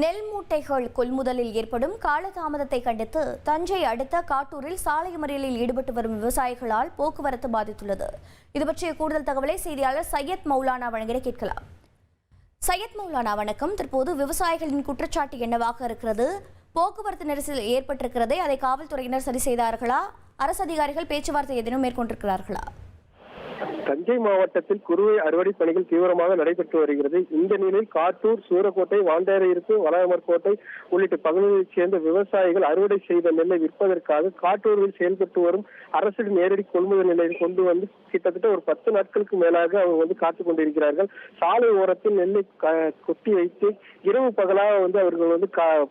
நெல் மூட்டைகள் கொள்முதலில் ஏற்படும் காலதாமதத்தை கண்டித்து தஞ்சை அடுத்த காட்டூரில் சாலை மறியலில் ஈடுபட்டு வரும் விவசாயிகளால் போக்குவரத்து பாதித்துள்ளது. இது பற்றிய கூடுதல் தகவலை செய்தியாளர் சையத் மௌலானா வழங்கிட கேட்கலாம். சையத் மௌலானா, வணக்கம். தற்போது விவசாயிகளின் குற்றச்சாட்டு என்னவாக இருக்கிறது? போக்குவரத்து நெரிசல் ஏற்பட்டிருக்கிறதே, அதை காவல்துறையினர் சரி செய்தார்களா? அரசு அதிகாரிகள் பேச்சுவார்த்தை ஏதேனும் மேற்கொண்டிருக்கிறார்களா? தஞ்சை மாவட்டத்தில் குறுவை அறுவடை பணிகள் தீவிரமாக நடைபெற்று வருகிறது. இந்த நிலையில் காட்டூர், சூரக்கோட்டை, வாண்டேரையிருப்பு, வளையமர்கோட்டை உள்ளிட்ட பகுதிகளைச் சேர்ந்த விவசாயிகள் அறுவடை செய்த நெல்லை விற்பதற்காக காட்டூரில் செயல்பட்டு வரும் அரசு நேரடி கொள்முதல் நிலையில் கொண்டு வந்து கிட்டத்தட்ட ஒரு 10 நாட்களுக்கு மேலாக அவங்க காத்துக் கொண்டிருக்கிறார்கள். சாலை ஓரத்தில் நெல்லை கொட்டி வைத்து இரவு பகலாக அவர்கள்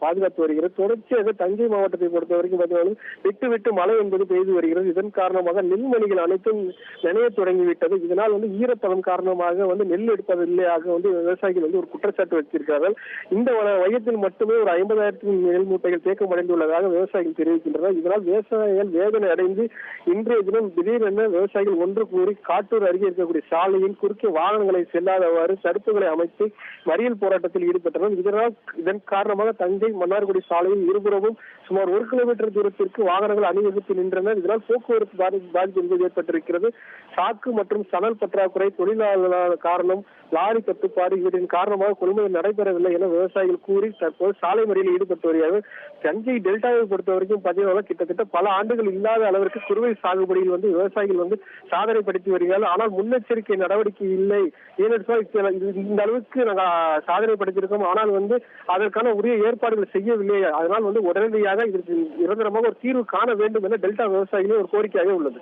பாதுகாத்து வருகிறது. தொடர்ச்சியாக தஞ்சை மாவட்டத்தை பொறுத்த வரைக்கும் பார்த்தீங்கன்னா விட்டு விட்டு மழை என்பது பெய்து வருகிறது. இதன் காரணமாக நெல்மணிகள் அனைத்தும் நனைய தொடங்கிவிட்டது. இதனால் ஈரப்பதம் காரணமாக நெல் எடுப்பதில்லையாக விவசாயிகள் ஒரு குற்றச்சாட்டு வச்சிருக்கிறார்கள். இந்த மையத்தில் மட்டுமே ஒரு 50,000 நெல் மூட்டைகள் தேக்கமடைந்துள்ளதாக விவசாயிகள் தெரிவிக்கின்றனர். இதனால் விவசாயிகள் வேதனை அடைந்து இன்றைய தினம் திடீரென விவசாயிகள் ஒன்று கூறி காட்டூர் அருகே இருக்கக்கூடிய சாலையில் குறுக்கே வாகனங்களை செல்லாதவாறு தடுப்புகளை அமைத்து மறியல் போராட்டத்தில் ஈடுபட்டனர். இதன் காரணமாக தஞ்சை மன்னார்குடி சாலையில் இருபுறமும் சுமார் 1 கிலோமீட்டர் தூரத்திற்கு வாகனங்கள் அணிவகுத்து நின்றனர். இதனால் போக்குவரத்து பாதிப்பு என்பது ஏற்பட்டிருக்கிறது. சாக்கு மற்றும் சணல் பற்றாக்குறை, தொழிலாளர்களான காரணம், லாரி கட்டுப்பாடு இவற்றின் காரணமாக கொள்முதல் நடைபெறவில்லை என விவசாயிகள் கூறி தற்போது சாலை மறியலில் ஈடுபட்டு வருகிறார்கள். தஞ்சை டெல்டாவை பொறுத்த வரைக்கும் பார்த்தீங்கன்னா கிட்டத்தட்ட பல ஆண்டுகள் இல்லாத அளவிற்கு குறுவை சாகுபடியில் விவசாயிகள் சாதனை படுத்தி வருகிறார்கள். ஆனால் முன்னெச்சரிக்கை நடவடிக்கை இல்லை. ஏனென்றால் இந்த அளவுக்கு நாங்கள் சாதனை படுத்தியிருக்கோம், ஆனால் அதற்கான உரிய ஏற்பாடுகள் செய்யவில்லை. அதனால் உடனடியாக இதற்கு நிரந்தரமாக ஒரு தீர்வு காண வேண்டும் என டெல்டா விவசாயிகளே ஒரு கோரிக்கையாக உள்ளது.